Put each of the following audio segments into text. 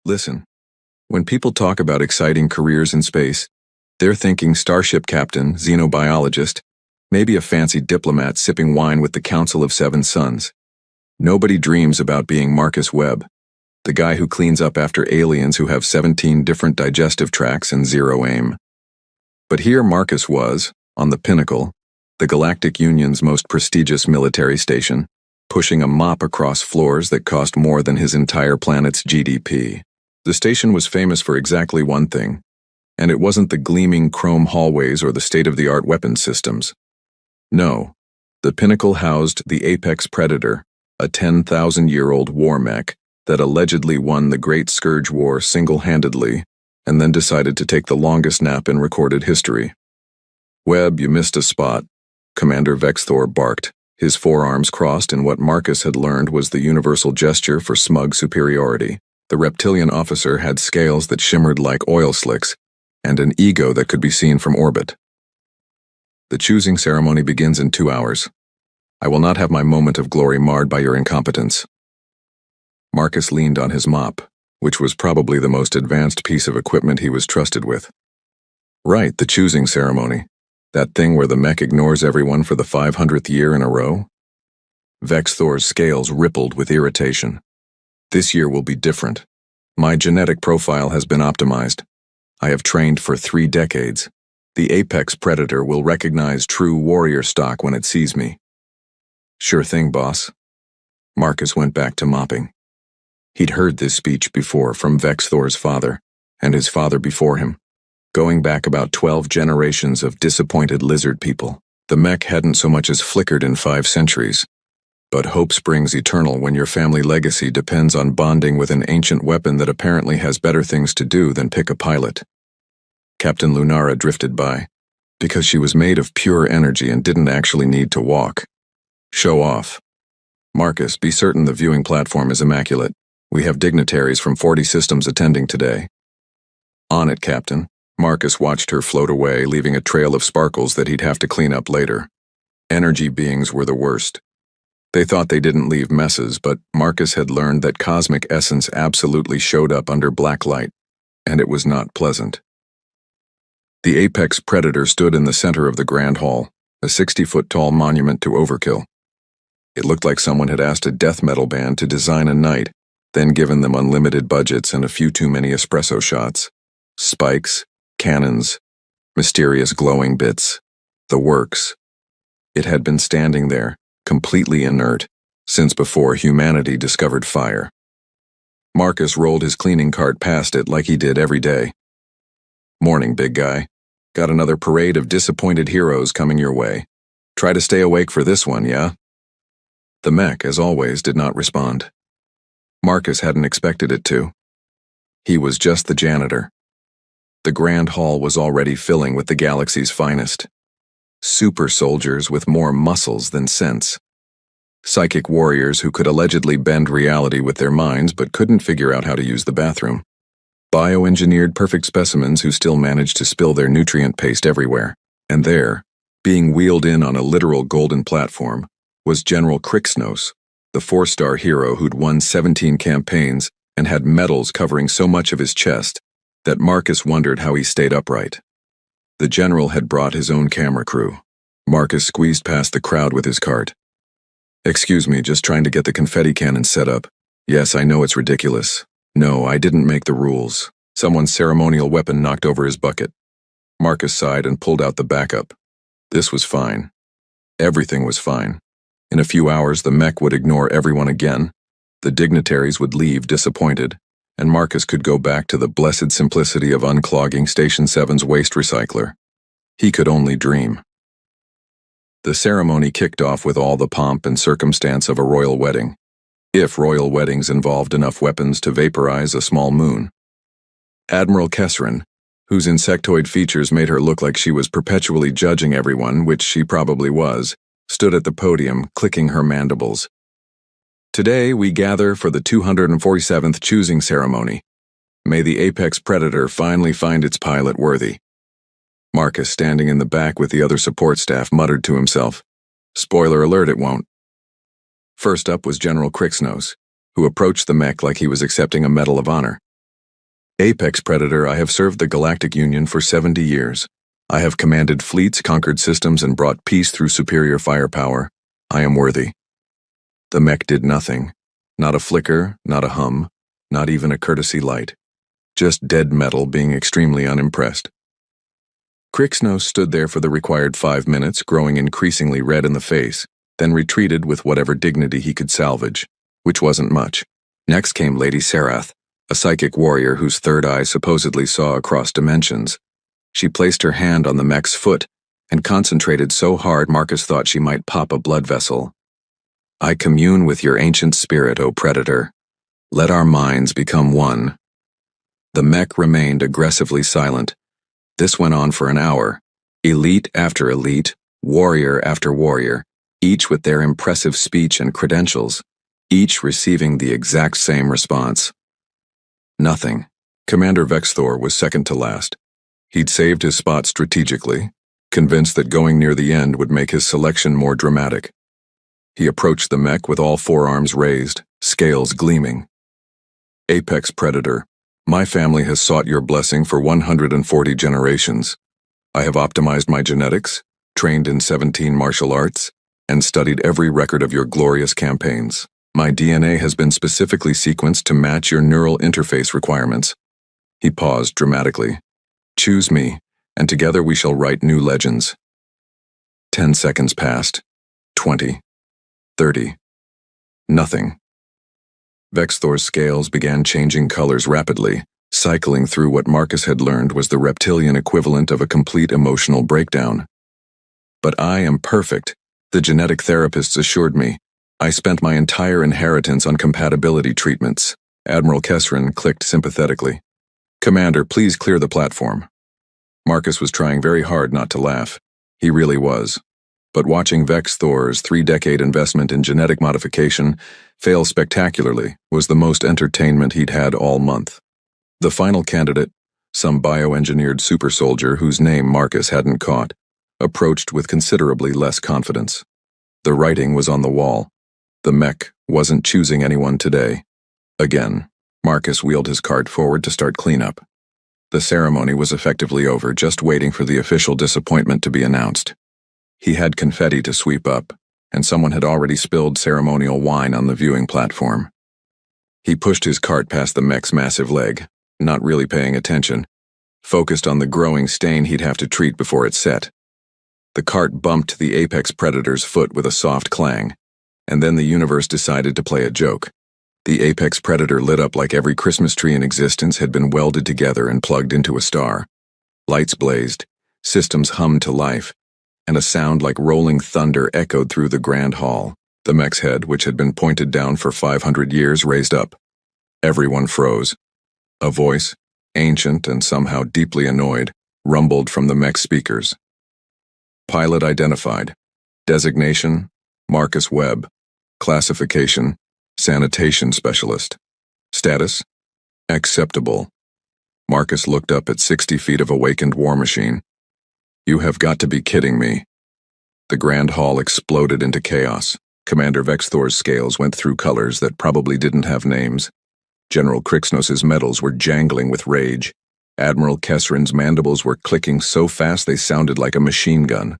Listen, when people talk about exciting careers in space, they're thinking starship captain, xenobiologist, maybe a fancy diplomat sipping wine with the Council of Seven Suns. Nobody dreams about being Marcus Webb, the guy who cleans up after aliens who have 17 different digestive tracts and zero aim. But here Marcus was, on the Pinnacle, the Galactic Union's most prestigious military station, pushing a mop across floors that cost more than his entire planet's GDP. The station was famous for exactly one thing, and it wasn't the gleaming chrome hallways or the state-of-the-art weapons systems. No, the Pinnacle housed the Apex Predator, a 10,000-year-old war mech that allegedly won the Great Scourge War single-handedly and then decided to take the longest nap in recorded history. "Webb, you missed a spot," Commander Vexthor barked, his forearms crossed in what Marcus had learned was the universal gesture for smug superiority. The reptilian officer had scales that shimmered like oil slicks and an ego that could be seen from orbit. "The choosing ceremony begins in 2 hours. I will not have my moment of glory marred by your incompetence." Marcus leaned on his mop, which was probably the most advanced piece of equipment he was trusted with. "Right, the choosing ceremony. That thing where the mech ignores everyone for the 500th year in a row?" Vexthor's scales rippled with irritation. "This year will be different. My genetic profile has been optimized. I have trained for 3 decades. The Apex Predator will recognize true warrior stock when it sees me." "Sure thing, boss." Marcus went back to mopping. He'd heard this speech before from Vexthor's father, and his father before him. Going back about 12 generations of disappointed lizard people, the mech hadn't so much as flickered in 5 centuries. But hope springs eternal when your family legacy depends on bonding with an ancient weapon that apparently has better things to do than pick a pilot. Captain Lunara drifted by, because she was made of pure energy and didn't actually need to walk. "Show off. Marcus, be certain the viewing platform is immaculate. We have dignitaries from 40 systems attending today." "On it, Captain." Marcus watched her float away, leaving a trail of sparkles that he'd have to clean up later. Energy beings were the worst. They thought they didn't leave messes, but Marcus had learned that cosmic essence absolutely showed up under black light, and it was not pleasant. The Apex Predator stood in the center of the Grand Hall, a 60-foot-tall monument to overkill. It looked like someone had asked a death metal band to design a night, then given them unlimited budgets and a few too many espresso shots. Spikes, cannons, mysterious glowing bits, the works. It had been standing there, completely inert, since before humanity discovered fire. Marcus rolled his cleaning cart past it like he did every day. "Morning, big guy. Got another parade of disappointed heroes coming your way. Try to stay awake for this one, yeah?" The mech, as always, did not respond. Marcus hadn't expected it to. He was just the janitor. The Grand Hall was already filling with the galaxy's finest. Super soldiers with more muscles than sense. Psychic warriors who could allegedly bend reality with their minds but couldn't figure out how to use the bathroom. Bioengineered perfect specimens who still managed to spill their nutrient paste everywhere. And there, being wheeled in on a literal golden platform, was General Crixnos, the 4-star hero who'd won 17 campaigns and had medals covering so much of his chest that Marcus wondered how he stayed upright. The general had brought his own camera crew. Marcus squeezed past the crowd with his cart. "Excuse me, just trying to get the confetti cannon set up. Yes, I know it's ridiculous. No, I didn't make the rules. Someone's ceremonial weapon knocked over his bucket." Marcus sighed and pulled out the backup. This was fine. Everything was fine. In a few hours, the mech would ignore everyone again. The dignitaries would leave disappointed, and Marcus could go back to the blessed simplicity of unclogging Station 7's waste recycler. He could only dream. The ceremony kicked off with all the pomp and circumstance of a royal wedding, if royal weddings involved enough weapons to vaporize a small moon. Admiral Kesserin, whose insectoid features made her look like she was perpetually judging everyone, which she probably was, stood at the podium, clicking her mandibles. "Today we gather for the 247th choosing ceremony. May the Apex Predator finally find its pilot worthy." Marcus, standing in the back with the other support staff, muttered to himself, "Spoiler alert, it won't." First up was General Crixnos, who approached the mech like he was accepting a Medal of Honor. Apex Predator, I have served the Galactic Union for 70 years. I have commanded fleets, conquered systems, and brought peace through superior firepower. I am worthy. The mech did nothing. Not a flicker, not a hum, not even a courtesy light. Just dead metal being extremely unimpressed. Crixnos stood there for the required 5 minutes, growing increasingly red in the face, then retreated with whatever dignity he could salvage, which wasn't much. Next came Lady Serath, a psychic warrior whose third eye supposedly saw across dimensions. She placed her hand on the mech's foot and concentrated so hard Marcus thought she might pop a blood vessel. I commune with your ancient spirit, O Predator. Let our minds become one. The mech remained aggressively silent. This went on for an hour. Elite after elite, warrior after warrior, each with their impressive speech and credentials, each receiving the exact same response. Nothing. Commander Vexthor was second to last. He'd saved his spot strategically, convinced that going near the end would make his selection more dramatic. He approached the mech with all forearms raised, scales gleaming. Apex Predator, my family has sought your blessing for 140 generations. I have optimized my genetics, trained in 17 martial arts, and studied every record of your glorious campaigns. My DNA has been specifically sequenced to match your neural interface requirements. He paused dramatically. Choose me, and together we shall write new legends. 10 seconds passed. 20. 30. Nothing. Vexthor's scales began changing colors rapidly, cycling through what Marcus had learned was the reptilian equivalent of a complete emotional breakdown. But I am perfect, the genetic therapists assured me. I spent my entire inheritance on compatibility treatments. Admiral Kessrin clicked sympathetically. Commander, please clear the platform. Marcus was trying very hard not to laugh. He really was. But watching Vexthor's 3-decade investment in genetic modification fail spectacularly was the most entertainment he'd had all month. The final candidate, some bioengineered super soldier whose name Marcus hadn't caught, approached with considerably less confidence. The writing was on the wall. The mech wasn't choosing anyone today. Again, Marcus wheeled his cart forward to start cleanup. The ceremony was effectively over, just waiting for the official disappointment to be announced. He had confetti to sweep up, and someone had already spilled ceremonial wine on the viewing platform. He pushed his cart past the mech's massive leg, not really paying attention, focused on the growing stain he'd have to treat before it set. The cart bumped the Apex Predator's foot with a soft clang, and then the universe decided to play a joke. The Apex Predator lit up like every Christmas tree in existence had been welded together and plugged into a star. Lights blazed, systems hummed to life, and a sound like rolling thunder echoed through the grand hall. The mech's head, which had been pointed down for 500 years, raised up. Everyone froze. A voice, ancient and somehow deeply annoyed, rumbled from the mech's speakers. Pilot identified. Designation, Marcus Webb. Classification, Sanitation Specialist. Status, acceptable. Marcus looked up at 60 feet of awakened war machine. You have got to be kidding me. The grand hall exploded into chaos. Commander Vexthor's scales went through colors that probably didn't have names. General Crixnos's metals were jangling with rage. Admiral Kessrin's mandibles were clicking so fast they sounded like a machine gun.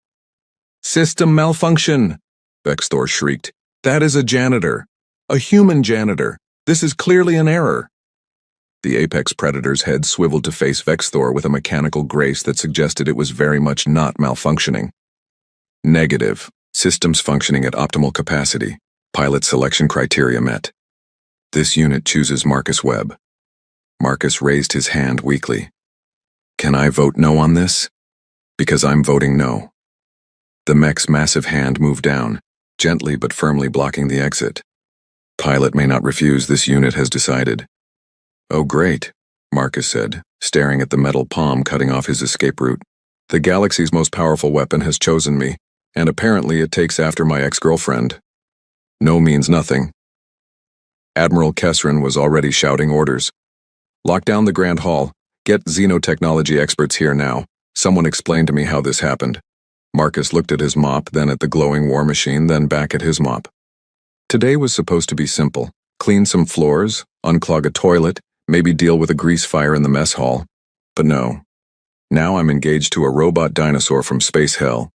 System malfunction! Vexthor shrieked. That is a janitor. A human janitor. This is clearly an error. The Apex Predator's head swiveled to face Vexthor with a mechanical grace that suggested it was very much not malfunctioning. Negative. Systems functioning at optimal capacity. Pilot selection criteria met. This unit chooses Marcus Webb. Marcus raised his hand weakly. Can I vote no on this? Because I'm voting no. The mech's massive hand moved down, gently but firmly blocking the exit. Pilot may not refuse, this unit has decided. Oh great, Marcus said, staring at the metal palm cutting off his escape route. The galaxy's most powerful weapon has chosen me, and apparently it takes after my ex-girlfriend. No means nothing. Admiral Kessrin was already shouting orders. Lock down the Grand Hall. Get xenotechnology experts here now. Someone explain to me how this happened. Marcus looked at his mop, then at the glowing war machine, then back at his mop. Today was supposed to be simple. Clean some floors, unclog a toilet, Maybe deal with a grease fire in the mess hall. But no. Now I'm engaged to a robot dinosaur from space hell.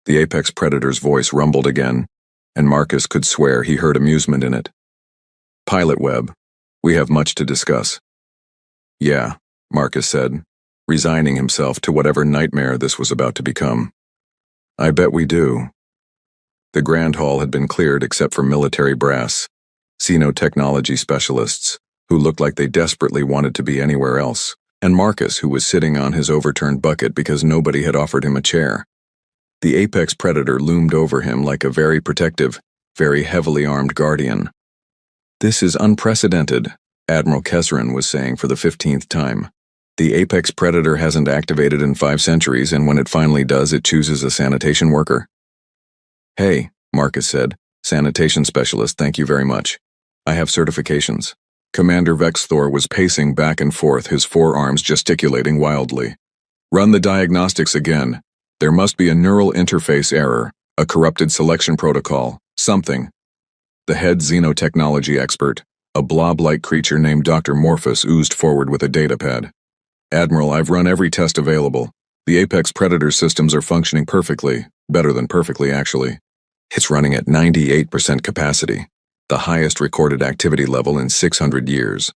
The apex predator's voice rumbled again, and Marcus could swear he heard amusement in it. Pilot Webb, we have much to discuss. Yeah, Marcus said, resigning himself to whatever nightmare this was about to become. I bet we do. The Grand Hall had been cleared except for military brass, xenotechnology specialists, who looked like they desperately wanted to be anywhere else, and Marcus, who was sitting on his overturned bucket because nobody had offered him a chair. The apex predator loomed over him like a very protective, very heavily armed guardian. This is unprecedented, Admiral Kesserin was saying for the 15th time. The apex predator hasn't activated in 5 centuries, and when it finally does, it chooses a sanitation worker. Hey, Marcus said, sanitation specialist, thank you very much. I have certifications. Commander Vexthor was pacing back and forth, his forearms gesticulating wildly. Run the diagnostics again. There must be a neural interface error, a corrupted selection protocol, something. The head xenotechnology expert, a blob-like creature named Dr. Morphus, oozed forward with a datapad. Admiral, I've run every test available. The apex predator systems are functioning perfectly, better than perfectly actually. It's running at 98% capacity, the highest recorded activity level in 600 years.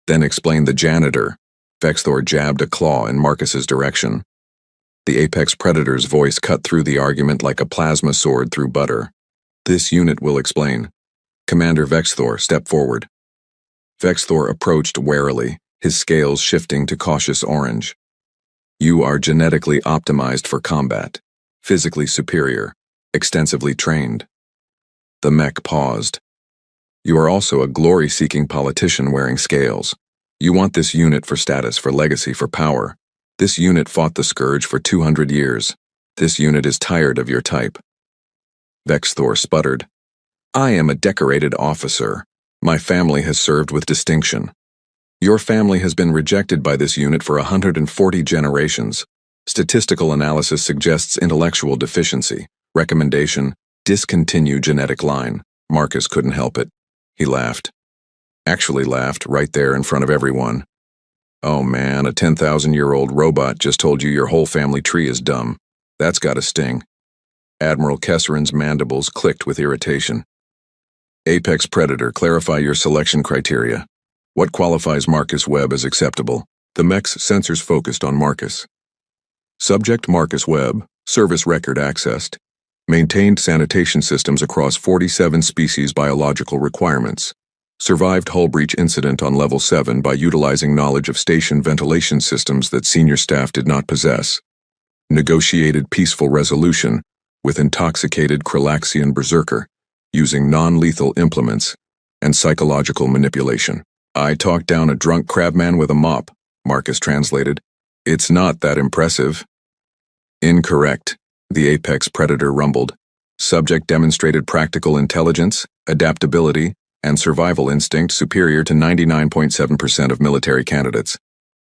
Then explain the janitor. Vexthor jabbed a claw in Marcus's direction. The apex predator's voice cut through the argument like a plasma sword through butter. This unit will explain. Commander Vexthor, step forward. Vexthor approached warily, his scales shifting to cautious orange. You are genetically optimized for combat, physically superior, extensively trained. The mech paused. You are also a glory-seeking politician wearing scales. You want this unit for status, for legacy, for power. This unit fought the scourge for 200 years. This unit is tired of your type. Vexthor sputtered. I am a decorated officer. My family has served with distinction. Your family has been rejected by this unit for 140 generations. Statistical analysis suggests intellectual deficiency. Recommendation, discontinue genetic line. Marcus couldn't help it. He laughed. Actually laughed right there in front of everyone. Oh man, a 10,000-year-old robot just told you your whole family tree is dumb. That's gotta sting. Admiral Kesserin's mandibles clicked with irritation. Apex Predator, clarify your selection criteria. What qualifies Marcus Webb as acceptable? The mech's sensors focused on Marcus. Subject Marcus Webb, service record accessed. Maintained sanitation systems across 47 species biological requirements. Survived hull breach incident on level 7 by utilizing knowledge of station ventilation systems that senior staff did not possess. Negotiated peaceful resolution with intoxicated Kralaxian berserker, using non-lethal implements and psychological manipulation. I talked down a drunk crabman with a mop, Marcus translated. It's not that impressive. Incorrect, the apex predator rumbled. Subject demonstrated practical intelligence, adaptability, and survival instinct superior to 99.7% of military candidates.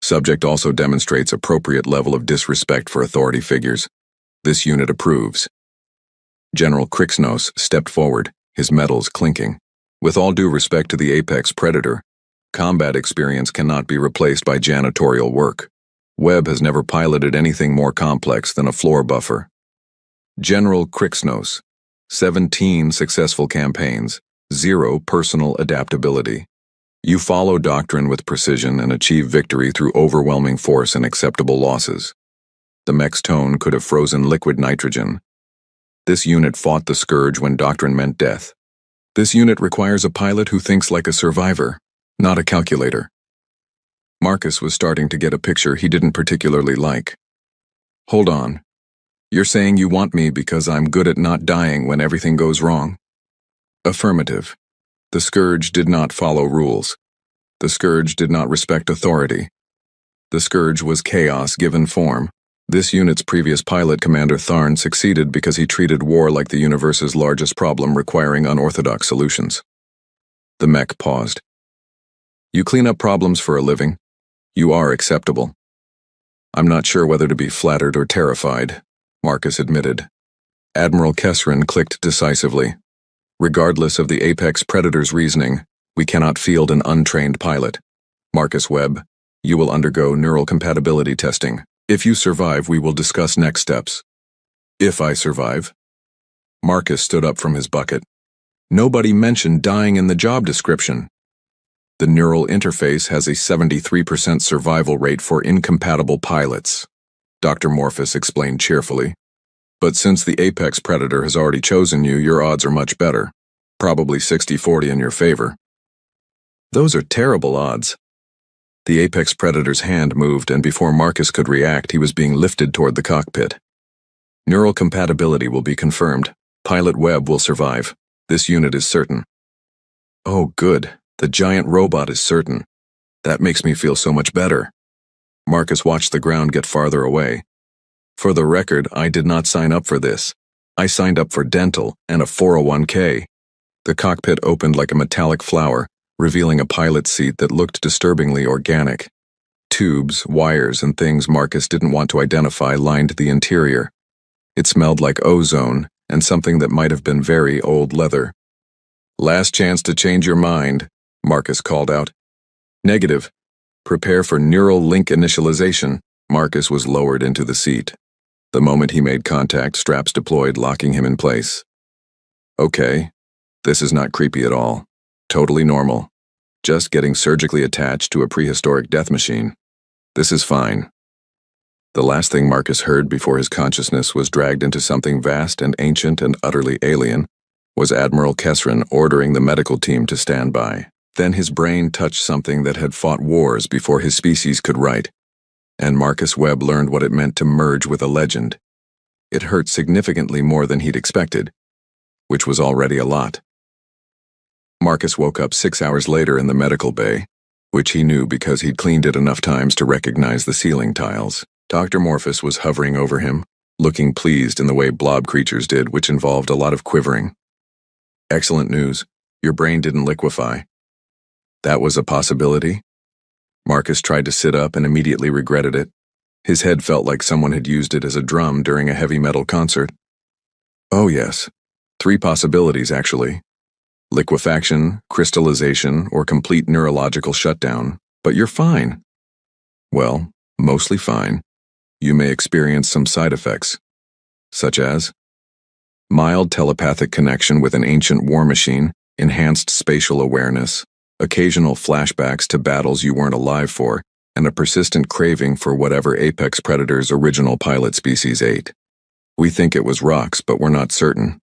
Subject also demonstrates appropriate level of disrespect for authority figures. This unit approves. General Crixnos stepped forward, his metals clinking. With all due respect to the apex predator, combat experience cannot be replaced by janitorial work. Webb has never piloted anything more complex than a floor buffer. General Crixnos, 17 successful campaigns, 0 personal adaptability. You follow doctrine with precision and achieve victory through overwhelming force and acceptable losses. The mech's tone could have frozen liquid nitrogen. This unit fought the scourge when doctrine meant death. This unit requires a pilot who thinks like a survivor, not a calculator. Marcus was starting to get a picture he didn't particularly like. Hold on. You're saying you want me because I'm good at not dying when everything goes wrong? Affirmative. The scourge did not follow rules. The scourge did not respect authority. The scourge was chaos given form. This unit's previous pilot, Commander Tharn, succeeded because he treated war like the universe's largest problem requiring unorthodox solutions. The mech paused. You clean up problems for a living. You are acceptable. I'm not sure whether to be flattered or terrified, Marcus admitted. Admiral Kesserin clicked decisively. Regardless of the apex predator's reasoning, we cannot field an untrained pilot. Marcus Webb, you will undergo neural compatibility testing. If you survive, we will discuss next steps. If I survive? Marcus stood up from his bucket. Nobody mentioned dying in the job description. The neural interface has a 73% survival rate for incompatible pilots, Dr. Morphus explained cheerfully. But since the apex predator has already chosen you, your odds are much better. Probably 60-40 in your favor. Those are terrible odds. The apex predator's hand moved, and before Marcus could react, he was being lifted toward the cockpit. Neural compatibility will be confirmed. Pilot Webb will survive. This unit is certain. Oh, good. The giant robot is certain. That makes me feel so much better. Marcus watched the ground get farther away. For the record, I did not sign up for this. I signed up for dental and a 401k. The cockpit opened like a metallic flower, revealing a pilot's seat that looked disturbingly organic. Tubes, wires, and things Marcus didn't want to identify lined the interior. It smelled like ozone and something that might have been very old leather. Last chance to change your mind, Marcus called out. Negative. Prepare for neural link initialization. Marcus was lowered into the seat. The moment he made contact, straps deployed, locking him in place. Okay. This is not creepy at all. Totally normal. Just getting surgically attached to a prehistoric death machine. This is fine. The last thing Marcus heard before his consciousness was dragged into something vast and ancient and utterly alien was Admiral Kessrin ordering the medical team to stand by. Then his brain touched something that had fought wars before his species could write, and Marcus Webb learned what it meant to merge with a legend. It hurt significantly more than he'd expected, which was already a lot. Marcus woke up 6 hours later in the medical bay, which he knew because he'd cleaned it enough times to recognize the ceiling tiles. Dr. Morphus was hovering over him, looking pleased in the way blob creatures did, which involved a lot of quivering. Excellent news. Your brain didn't liquefy. That was a possibility? Marcus tried to sit up and immediately regretted it. His head felt like someone had used it as a drum during a heavy metal concert. Oh yes. 3 possibilities, actually. Liquefaction, crystallization, or complete neurological shutdown. But you're fine. Well, mostly fine. You may experience some side effects, such as mild telepathic connection with an ancient war machine, enhanced spatial awareness, occasional flashbacks to battles you weren't alive for, and a persistent craving for whatever apex predator's original pilot species ate. We think it was rocks, but we're not certain.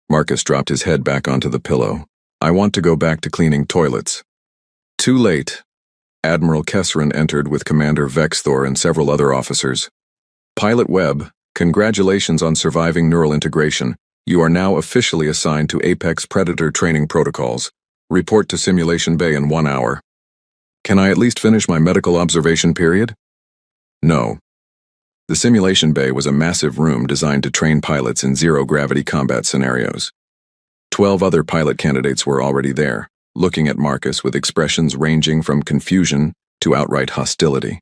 Marcus dropped his head back onto the pillow. I want to go back to cleaning toilets. Too late. Admiral Kessrin entered with Commander Vexthor and several other officers. Pilot Webb, congratulations on surviving neural integration. You are now officially assigned to Apex Predator training protocols. Report to Simulation Bay in 1 hour. Can I at least finish my medical observation period? No. The Simulation Bay was a massive room designed to train pilots in zero-gravity combat scenarios. 12 other pilot candidates were already there, looking at Marcus with expressions ranging from confusion to outright hostility.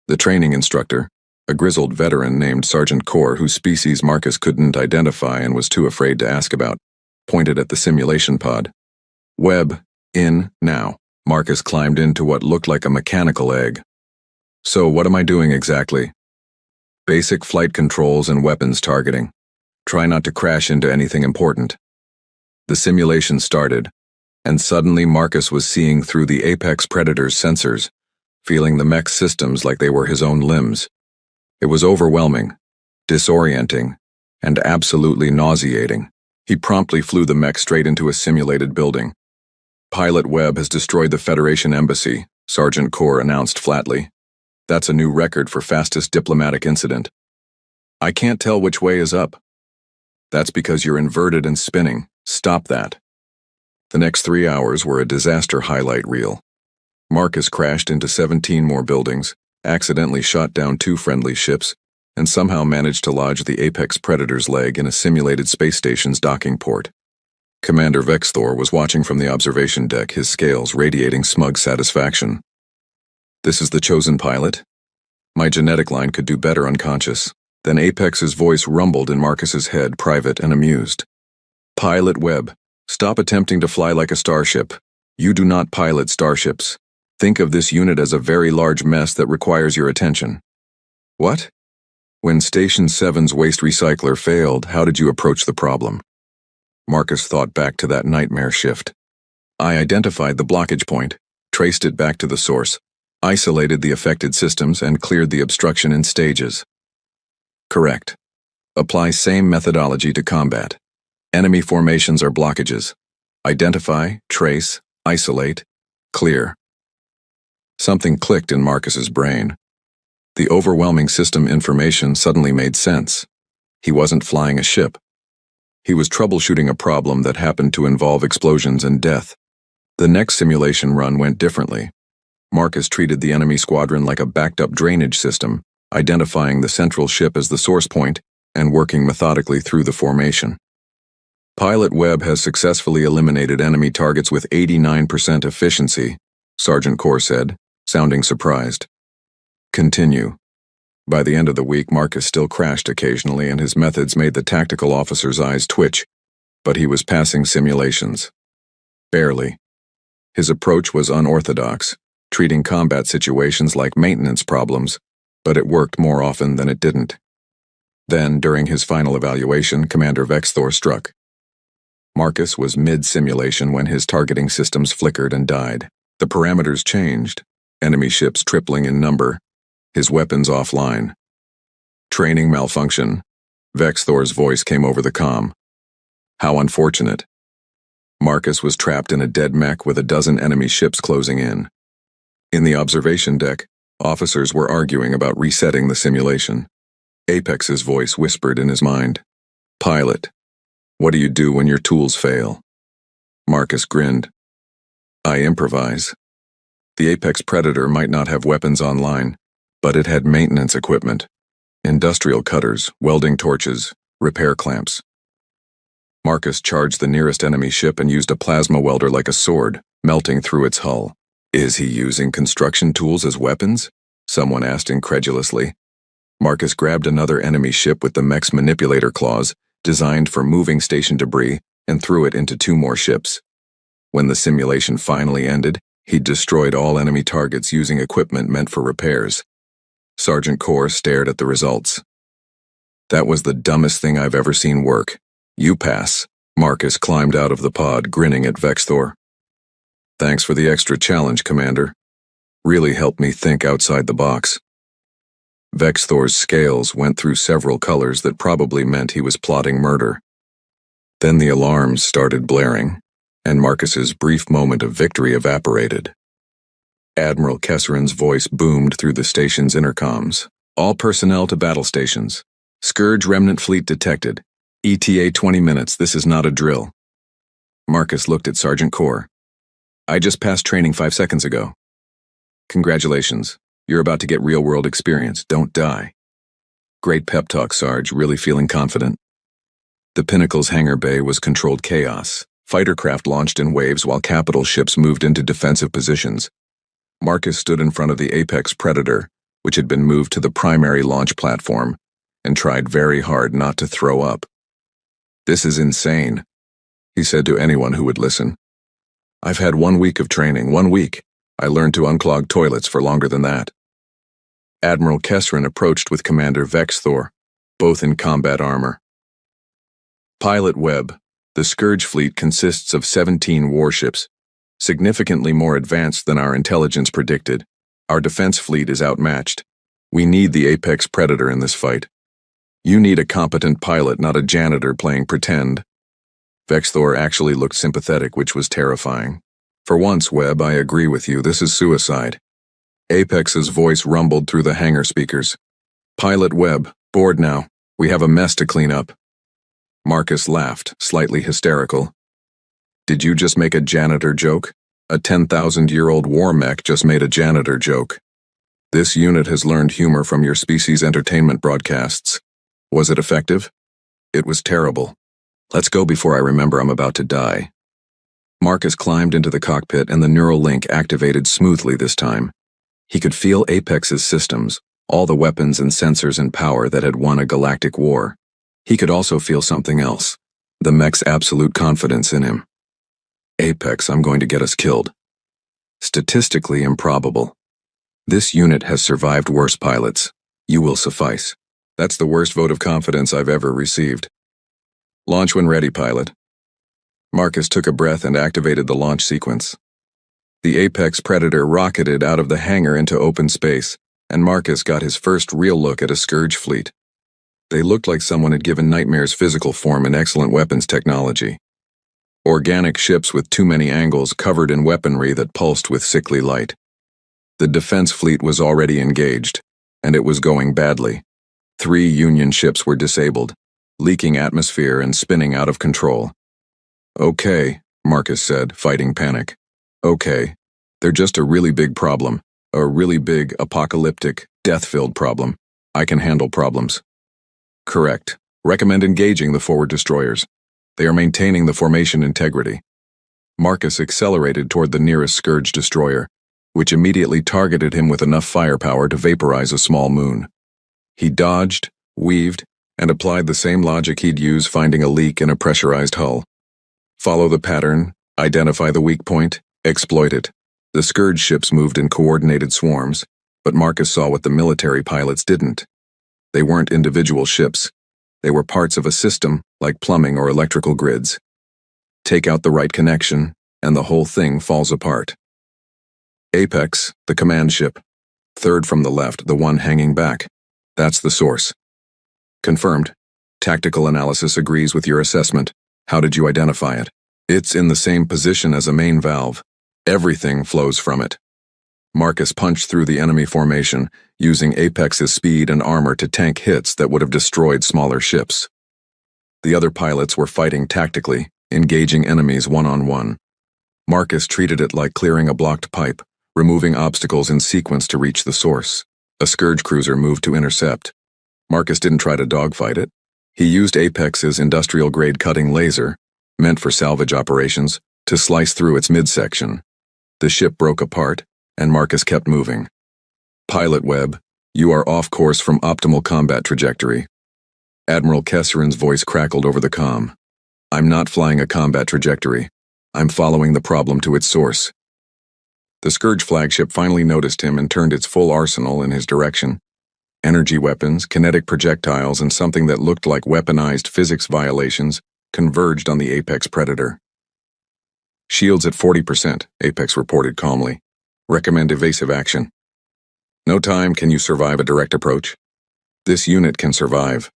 The training instructor, a grizzled veteran named Sergeant Core, whose species Marcus couldn't identify and was too afraid to ask about, pointed at the simulation pod. Webb, in, now. Marcus climbed into what looked like a mechanical egg. So what am I doing exactly? Basic flight controls and weapons targeting. Try not to crash into anything important. The simulation started, and suddenly Marcus was seeing through the apex predator's sensors, feeling the mech's systems like they were his own limbs. It was overwhelming, disorienting, and absolutely nauseating. He promptly flew the mech straight into a simulated building. Pilot Webb has destroyed the Federation Embassy, Sergeant Core announced flatly. That's a new record for fastest diplomatic incident. I can't tell which way is up. That's because you're inverted and spinning. Stop that. The next 3 hours were a disaster highlight reel. Marcus crashed into 17 more buildings, accidentally shot down 2 friendly ships, and somehow managed to lodge the apex predator's leg in a simulated space station's docking port. Commander Vexthor was watching from the observation deck, his scales radiating smug satisfaction. This is the chosen pilot? My genetic line could do better unconscious. Then Apex's voice rumbled in Marcus's head, private and amused. Pilot Webb, stop attempting to fly like a starship. You do not pilot starships. Think of this unit as a very large mess that requires your attention. What? When Station 7's waste recycler failed, how did you approach the problem? Marcus thought back to that nightmare shift. I identified the blockage point, traced it back to the source, isolated the affected systems, and cleared the obstruction in stages. Correct. Apply same methodology to combat. Enemy formations are blockages. Identify, trace, isolate, clear. Something clicked in Marcus's brain. The overwhelming system information suddenly made sense. He wasn't flying a ship. He was troubleshooting a problem that happened to involve explosions and death. The next simulation run went differently. Marcus treated the enemy squadron like a backed-up drainage system, identifying the central ship as the source point and working methodically through the formation. Pilot Webb has successfully eliminated enemy targets with 89% efficiency, Sergeant Core said, sounding surprised. Continue. By the end of the week, Marcus still crashed occasionally, and his methods made the tactical officer's eyes twitch, but he was passing simulations. Barely. His approach was unorthodox, treating combat situations like maintenance problems, but it worked more often than it didn't. Then, during his final evaluation, Commander Vexthor struck. Marcus was mid-simulation when his targeting systems flickered and died. The parameters changed, enemy ships tripling in number, his weapons offline. Training malfunction. Vexthor's voice came over the comm. How unfortunate. Marcus was trapped in a dead mech with a dozen enemy ships closing in. In the observation deck, officers were arguing about resetting the simulation. Apex's voice whispered in his mind. Pilot, what do you do when your tools fail? Marcus grinned. I improvise. The Apex Predator might not have weapons online, but it had maintenance equipment. Industrial cutters, welding torches, repair clamps. Marcus charged the nearest enemy ship and used a plasma welder like a sword, melting through its hull. Is he using construction tools as weapons? Someone asked incredulously. Marcus grabbed another enemy ship with the mech's manipulator claws, designed for moving station debris, and threw it into 2 more ships. When the simulation finally ended, he'd destroyed all enemy targets using equipment meant for repairs. Sergeant Core stared at the results. That was the dumbest thing I've ever seen work. You pass. Marcus climbed out of the pod, grinning at Vexthor. Thanks for the extra challenge, Commander. Really helped me think outside the box. Vexthor's scales went through several colors that probably meant he was plotting murder. Then the alarms started blaring, and Marcus's brief moment of victory evaporated. Admiral Kesseran's voice boomed through the station's intercoms. All personnel to battle stations. Scourge remnant fleet detected. ETA 20 minutes, this is not a drill. Marcus looked at Sergeant Core. I just passed training 5 seconds ago. Congratulations, you're about to get real-world experience, don't die. Great pep talk, Sarge, really feeling confident. The Pinnacle's hangar bay was controlled chaos. Fighter craft launched in waves while capital ships moved into defensive positions. Marcus stood in front of the Apex Predator, which had been moved to the primary launch platform, and tried very hard not to throw up. This is insane, he said to anyone who would listen. I've had 1 week of training, 1 week. I learned to unclog toilets for longer than that. Admiral Kesseran approached with Commander Vexthor, both in combat armor. Pilot Webb, the Scourge fleet consists of 17 warships, significantly more advanced than our intelligence predicted. Our defense fleet is outmatched. We need the Apex Predator in this fight. You need a competent pilot, not a janitor playing pretend. Vexthor actually looked sympathetic, which was terrifying. For once, Webb, I agree with you, this is suicide. Apex's voice rumbled through the hangar speakers. Pilot Webb, board now. We have a mess to clean up. Marcus laughed, slightly hysterical. Did you just make a janitor joke? A 10,000-year-old war mech just made a janitor joke. This unit has learned humor from your species' entertainment broadcasts. Was it effective? It was terrible. Let's go before I remember I'm about to die. Marcus climbed into the cockpit and the neural link activated smoothly this time. He could feel Apex's systems, all the weapons and sensors and power that had won a galactic war. He could also feel something else, the mech's absolute confidence in him. Apex, I'm going to get us killed. Statistically improbable. This unit has survived worse pilots. You will suffice. That's the worst vote of confidence I've ever received. Launch when ready, pilot. Marcus took a breath and activated the launch sequence. The Apex Predator rocketed out of the hangar into open space, and Marcus got his first real look at a Scourge fleet. They looked like someone had given nightmares physical form and excellent weapons technology. Organic ships with too many angles covered in weaponry that pulsed with sickly light. The defense fleet was already engaged, and it was going badly. 3 Union ships were disabled, leaking atmosphere and spinning out of control. Okay, Marcus said, fighting panic. Okay, they're just a really big problem, a really big, apocalyptic, death-filled problem. I can handle problems. Correct. Recommend engaging the forward destroyers. They are maintaining the formation integrity. Marcus accelerated toward the nearest Scourge destroyer, which immediately targeted him with enough firepower to vaporize a small moon. He dodged, weaved, and applied the same logic he'd use finding a leak in a pressurized hull. Follow the pattern, identify the weak point, exploit it. The Scourge ships moved in coordinated swarms, but Marcus saw what the military pilots didn't. They weren't individual ships. They were parts of a system, like plumbing or electrical grids. Take out the right connection, and the whole thing falls apart. Apex, the command ship. Third from the left, the one hanging back. That's the source. Confirmed. Tactical analysis agrees with your assessment. How did you identify it? It's in the same position as a main valve. Everything flows from it. Marcus punched through the enemy formation, using Apex's speed and armor to tank hits that would have destroyed smaller ships. The other pilots were fighting tactically, engaging enemies one-on-one. Marcus treated it like clearing a blocked pipe, removing obstacles in sequence to reach the source. A Scourge cruiser moved to intercept. Marcus didn't try to dogfight it. He used Apex's industrial-grade cutting laser, meant for salvage operations, to slice through its midsection. The ship broke apart, and Marcus kept moving. Pilot Webb, you are off course from optimal combat trajectory. Admiral Kesserin's voice crackled over the comm. I'm not flying a combat trajectory. I'm following the problem to its source. The Scourge flagship finally noticed him and turned its full arsenal in his direction. Energy weapons, kinetic projectiles, and something that looked like weaponized physics violations converged on the Apex Predator. Shields at 40%, Apex reported calmly. Recommend evasive action. No time. Can you survive a direct approach? This unit can survive.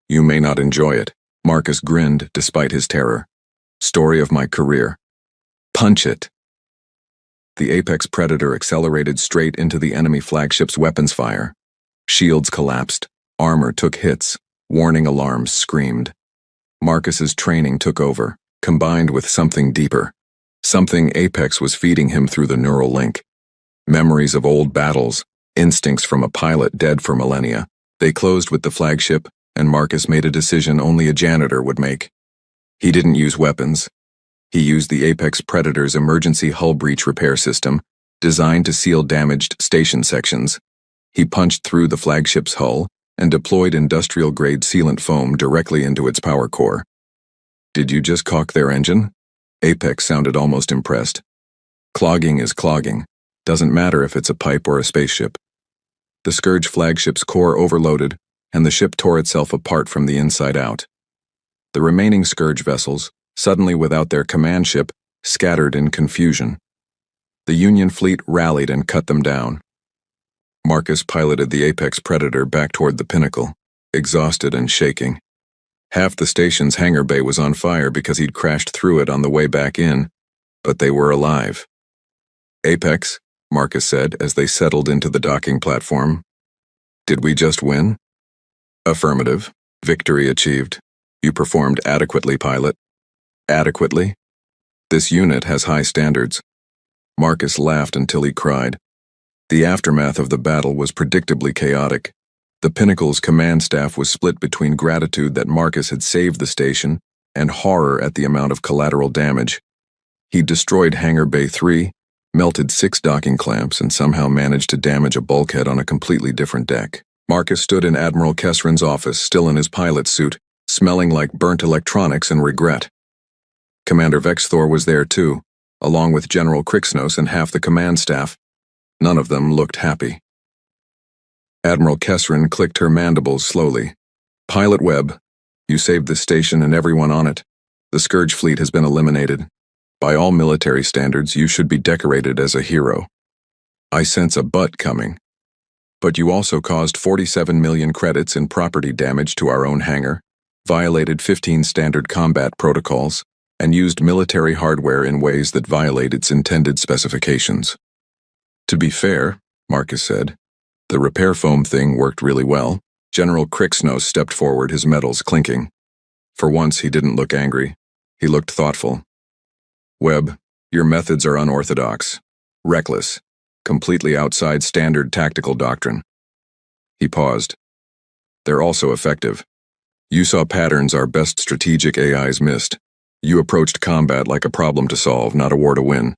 You may not enjoy it. Marcus grinned despite his terror. Story of my career. Punch it. The Apex Predator accelerated straight into the enemy flagship's weapons fire. Shields collapsed. Armor took hits. Warning alarms screamed. Marcus's training took over, combined with something deeper. Something Apex was feeding him through the neural link. Memories of old battles, instincts from a pilot dead for millennia. They closed with the flagship, and Marcus made a decision only a janitor would make. He didn't use weapons. He used the Apex Predator's emergency hull breach repair system, designed to seal damaged station sections. He punched through the flagship's hull and deployed industrial-grade sealant foam directly into its power core. Did you just caulk their engine? Apex sounded almost impressed. Clogging is clogging. Doesn't matter if it's a pipe or a spaceship. The Scourge flagship's core overloaded, and the ship tore itself apart from the inside out. The remaining Scourge vessels, suddenly without their command ship, scattered in confusion. The Union fleet rallied and cut them down. Marcus piloted the Apex Predator back toward the pinnacle, exhausted and shaking. Half the station's hangar bay was on fire because he'd crashed through it on the way back in, but they were alive. Apex, Marcus said as they settled into the docking platform. Did we just win? Affirmative. Victory achieved. You performed adequately, pilot. Adequately? This unit has high standards. Marcus laughed until he cried. The aftermath of the battle was predictably chaotic. The Pinnacle's command staff was split between gratitude that Marcus had saved the station and horror at the amount of collateral damage. He destroyed Hangar Bay 3, melted 6 docking clamps, and somehow managed to damage a bulkhead on a completely different deck. Marcus stood in Admiral Kesserin's office, still in his pilot's suit, smelling like burnt electronics and regret. Commander Vexthor was there too, along with General Crixnos and half the command staff. None of them looked happy. Admiral Kesrin clicked her mandibles slowly. "Pilot Webb, you saved this station and everyone on it. The Scourge fleet has been eliminated. By all military standards, you should be decorated as a hero. I sense a but coming. But you also caused 47 million credits in property damage to our own hangar, violated 15 standard combat protocols, and used military hardware in ways that violate its intended specifications." "To be fair," Marcus said, "the repair foam thing worked really well." General Crixnos stepped forward, his metals clinking. For once, he didn't look angry. He looked thoughtful. "Webb, your methods are unorthodox, reckless, completely outside standard tactical doctrine." He paused. "They're also effective. You saw patterns our best strategic AIs missed. You approached combat like a problem to solve, not a war to win.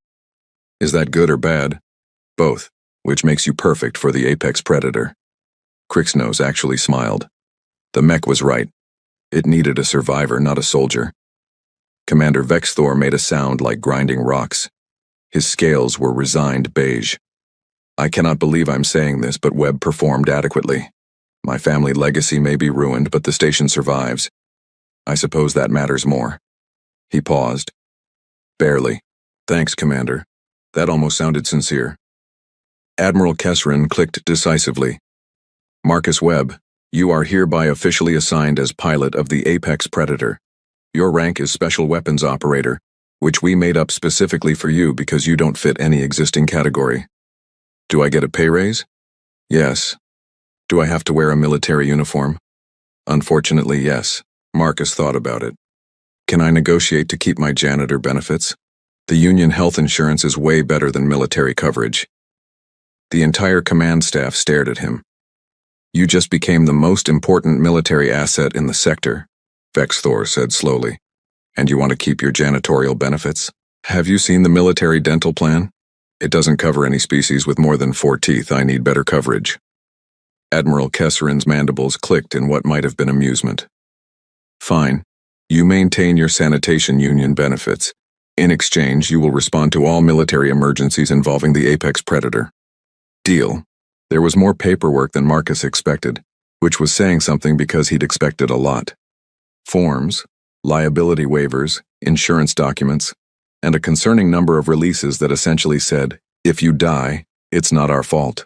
Is that good or bad? Both, which makes you perfect for the apex predator." Crixnos actually smiled. The mech was right. It needed a survivor, not a soldier. Commander Vexthor made a sound like grinding rocks. His scales were resigned beige. "I cannot believe I'm saying this, but Webb performed adequately. My family legacy may be ruined, but the station survives. I suppose that matters more." He paused. "Barely. Thanks, Commander. That almost sounded sincere." Admiral Kesrin clicked decisively. "Marcus Webb, you are hereby officially assigned as pilot of the Apex Predator. Your rank is Special Weapons Operator, which we made up specifically for you because you don't fit any existing category. Do I get a pay raise? Yes. Do I have to wear a military uniform? Unfortunately, yes." Marcus thought about it. "Can I negotiate to keep my janitor benefits? The union health insurance is way better than military coverage." The entire command staff stared at him. "You just became the most important military asset in the sector," Vexthor said slowly. "And you want to keep your janitorial benefits? Have you seen the military dental plan? It doesn't cover any species with more than 4 teeth. I need better coverage." Admiral Kesserin's mandibles clicked in what might have been amusement. "Fine. You maintain your sanitation union benefits. In exchange, you will respond to all military emergencies involving the Apex Predator." Deal. There was more paperwork than Marcus expected, which was saying something because he'd expected a lot. Forms, liability waivers, insurance documents, and a concerning number of releases that essentially said, "If you die, it's not our fault."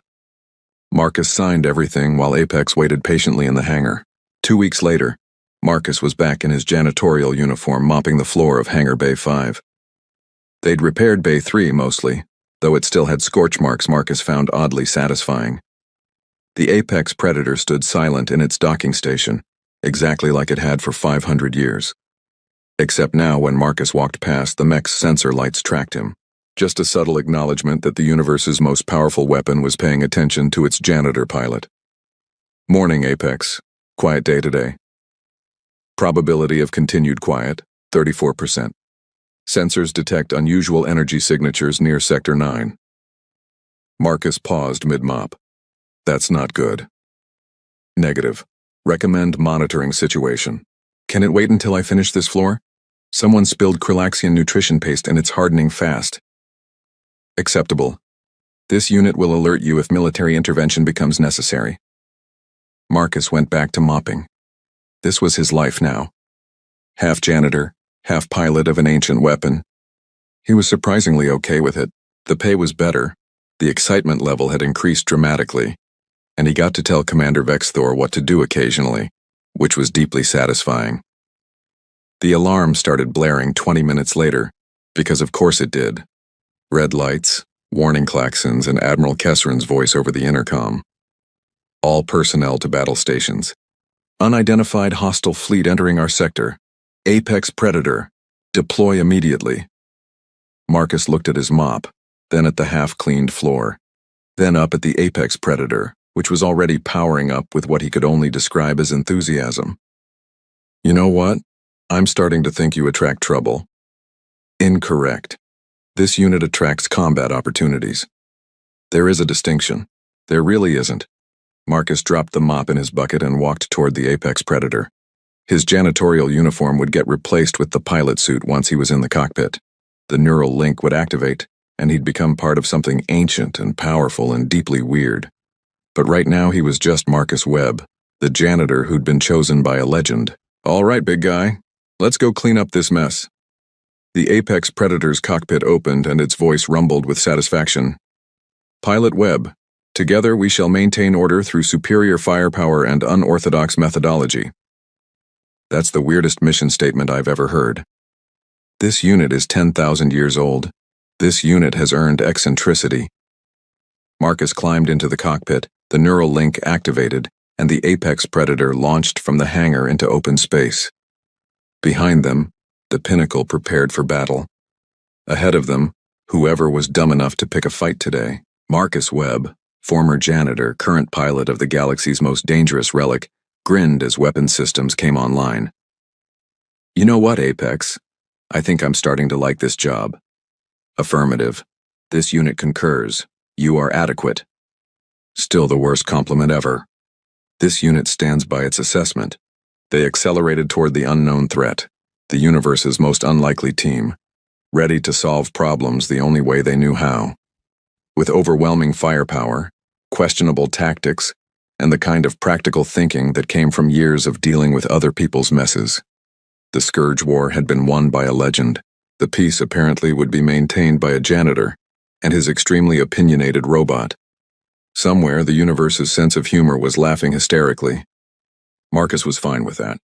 Marcus signed everything while Apex waited patiently in the hangar. 2 weeks later, Marcus was back in his janitorial uniform mopping the floor of Hangar Bay 5. They'd repaired Bay 3 mostly, though it still had scorch marks Marcus found oddly satisfying. The Apex Predator stood silent in its docking station, exactly like it had for 500 years. Except now when Marcus walked past, the mech's sensor lights tracked him. Just a subtle acknowledgement that the universe's most powerful weapon was paying attention to its janitor pilot. "Morning, Apex. Quiet day today. Probability of continued quiet, 34%. Sensors detect unusual energy signatures near Sector 9. Marcus paused mid-mop. "That's not good." "Negative. Recommend monitoring situation." "Can it wait until I finish this floor? Someone spilled Krillaxian nutrition paste and it's hardening fast." "Acceptable. This unit will alert you if military intervention becomes necessary." Marcus went back to mopping. This was his life now. Half janitor, half pilot of an ancient weapon. He was surprisingly okay with it. The pay was better, the excitement level had increased dramatically, and he got to tell Commander Vexthor what to do occasionally, which was deeply satisfying. The alarm started blaring 20 minutes later, because of course it did. Red lights, warning klaxons, and Admiral Kesserin's voice over the intercom. "All personnel to battle stations. Unidentified hostile fleet entering our sector. Apex Predator. Deploy immediately." Marcus looked at his mop, then at the half-cleaned floor, then up at the Apex Predator, which was already powering up with what he could only describe as enthusiasm. "You know what? I'm starting to think you attract trouble." "Incorrect. This unit attracts combat opportunities." "There is a distinction." "There really isn't." Marcus dropped the mop in his bucket and walked toward the Apex Predator. His janitorial uniform would get replaced with the pilot suit once he was in the cockpit. the neural link would activate, and he'd become part of something ancient and powerful and deeply weird. But right now he was just Marcus Webb, the janitor who'd been chosen by a legend. "All right, big guy, let's go clean up this mess." The Apex Predator's cockpit opened and its voice rumbled with satisfaction. "Pilot Webb, together we shall maintain order through superior firepower and unorthodox methodology." That's the weirdest mission statement I've ever heard. This unit is 10,000 years old. This unit has earned eccentricity. Marcus climbed into the cockpit, the neural link activated, and the Apex Predator launched from the hangar into open space. Behind them, the Pinnacle prepared for battle. Ahead of them, whoever was dumb enough to pick a fight today. Marcus Webb, former janitor, current pilot of the galaxy's most dangerous Relic, grinned as weapon systems came online. "You know what, Apex? I think I'm starting to like this job." "Affirmative. This unit concurs. You are adequate." "Still the worst compliment ever." This unit stands by its assessment. They accelerated toward the unknown threat, the universe's most unlikely team, ready to solve problems the only way they knew how. With overwhelming firepower, questionable tactics, and the kind of practical thinking that came from years of dealing with other people's messes. The Scourge War had been won by a legend. The peace apparently would be maintained by a janitor and his extremely opinionated robot. Somewhere, the universe's sense of humor was laughing hysterically. Marcus was fine with that.